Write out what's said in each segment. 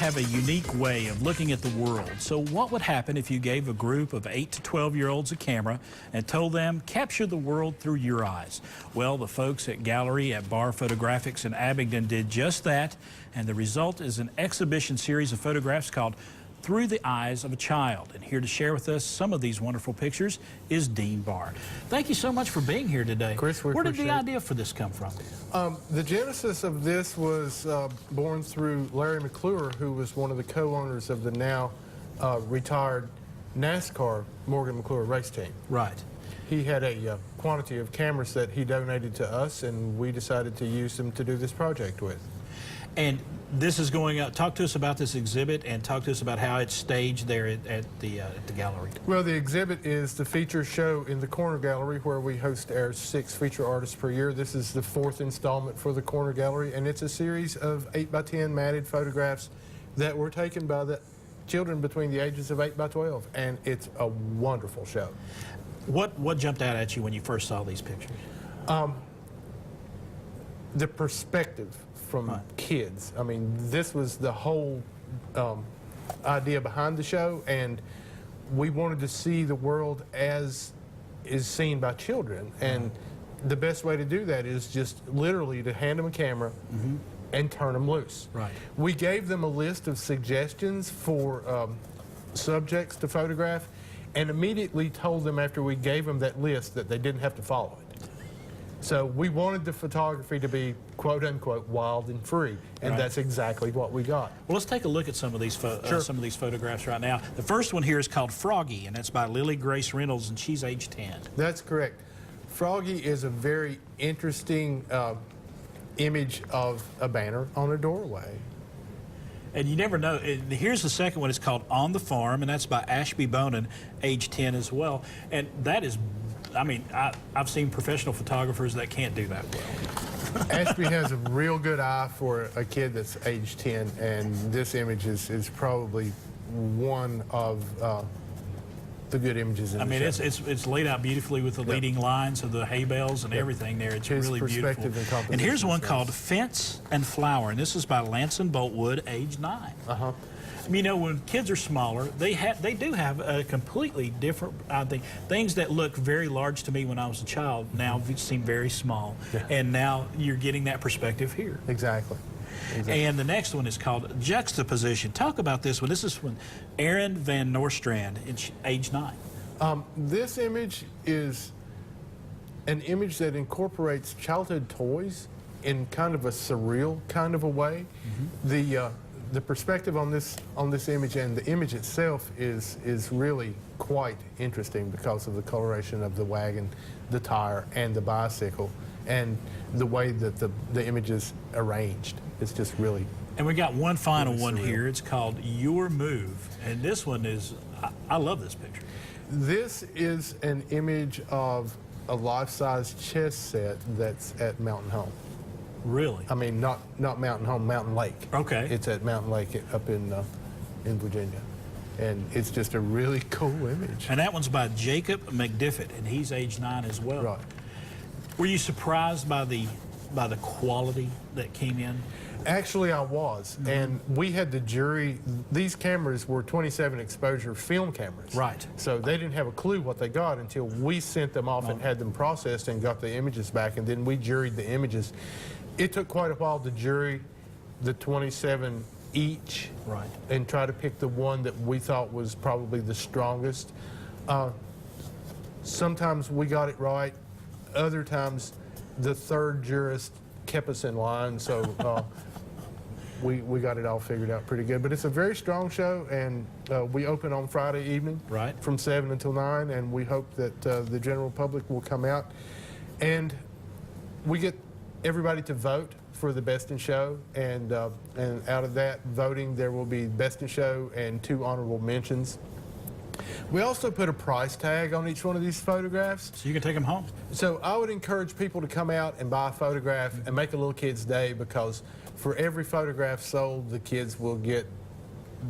have a unique way of looking at the world. So what would happen if you gave a group of 8 to 12-year-olds a camera and told them, capture the world through your eyes? Well, the folks at Gallery at Barr Photographics in Abingdon did just that, and the result is an exhibition series of photographs called Through the Eyes of a Child. And here to share with us some of these wonderful pictures is Dean Barr. Thank you so much for being here today. Chris, where did the idea for this come from? The genesis of this was born through Larry McClure, who was one of the co-owners of the now retired NASCAR Morgan McClure race team. Right. He had a quantity of cameras that he donated to us, and we decided to use them to do this project with. And this is going out. Talk to us about this exhibit and talk to us about how it's staged there at the gallery. Well, the exhibit is the feature show in the Corner Gallery, where we host our 6 feature artists per year. This is the 4th installment for the Corner Gallery, and it's a series of 8x10 matted photographs that were taken by the children between the ages of 8 by 12, and it's a wonderful show. What jumped out at you when you first saw these pictures? The perspective from kids. I mean, this was the whole idea behind the show, and we wanted to see the world as is seen by children. And the best way to do that is just literally to hand them a camera and turn them loose. Right. We gave them a list of suggestions for subjects to photograph, and immediately told them after we gave them that list that they didn't have to follow it. So we wanted the photography to be, quote unquote, wild and free, and that's exactly what we got. Well, let's take a look at some of these photographs right now. The first one here is called Froggy, and it's by Lily Grace Reynolds, and she's age 10. That's correct. Froggy is a very interesting image of a banner on a doorway. And you never know. Here's the second one. It's called On the Farm, and that's by Ashby Bonin, age 10 as well. And that is, I mean, I've seen professional photographers that can't do that well. Ashby has a real good eye for a kid that's age 10, and this image is probably one of the good images in the show. It's laid out beautifully with the leading lines of the hay bales and everything there. It's really beautiful. And here's one called Fence and Flower, and this is by Lanson Boltwood, age 9. You know, when kids are smaller, they do have a completely different, I think, things that look very large to me when I was a child now seem very small. And now you're getting that perspective here. Exactly. And the next one is called Juxtaposition. Talk about this one. This is from Aaron Van Noorstrand, age 9. This image is an image that incorporates childhood toys in kind of a surreal kind of a way. The perspective on this image and the image itself is really quite interesting because of the coloration of the wagon, the tire, and the bicycle, and the way that the image is arranged. It's just really. And we got one final one here. It's called Your Move, and this one is, I love this picture. This is an image of a life-size chess set that's at Mountain Home. Really? I mean, not Mountain Home, Mountain Lake. Okay. It's at Mountain Lake up in Virginia. And it's just a really cool image. And that one's by Jacob McDiffett, and he's age 9 as well. Right. Were you surprised by the quality that came in? Actually, I was. And we had the jury. These cameras were 27 exposure film cameras. Right. So they didn't have a clue what they got until we sent them off and had them processed and got the images back, and then we juried the images. It took quite a while to jury the 27 each, and try to pick the one that we thought was probably the strongest. Sometimes we got it right. Other times the third jurist kept us in line, so we got it all figured out pretty good. But it's a very strong show, and we open on Friday evening from 7 until 9, and we hope that the general public will come out. And we get everybody to vote for the Best in Show, and out of that voting there will be Best in Show and 2 honorable mentions. We also put a price tag on each one of these photographs. So you can take them home. So I would encourage people to come out and buy a photograph and make a little kid's day, because for every photograph sold, the kids will get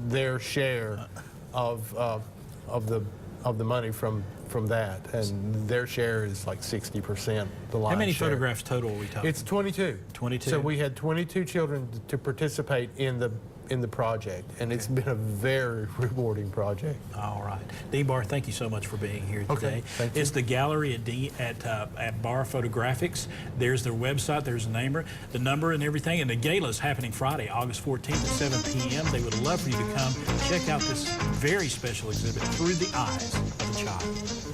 their share of the money from that, and their share is like 60%. How many photographs total are we talking? It's 22. 22. So we had 22 children to participate in the in the project, and it's been a very rewarding project. All right. Dean Barr, thank you so much for being here today. Thank you. It's the gallery at Barr Photographics. There's their website, there's the number and everything, and the gala is happening Friday, August 14th at 7 p.m. They would love for you to come check out this very special exhibit, Through the Eyes of a Child.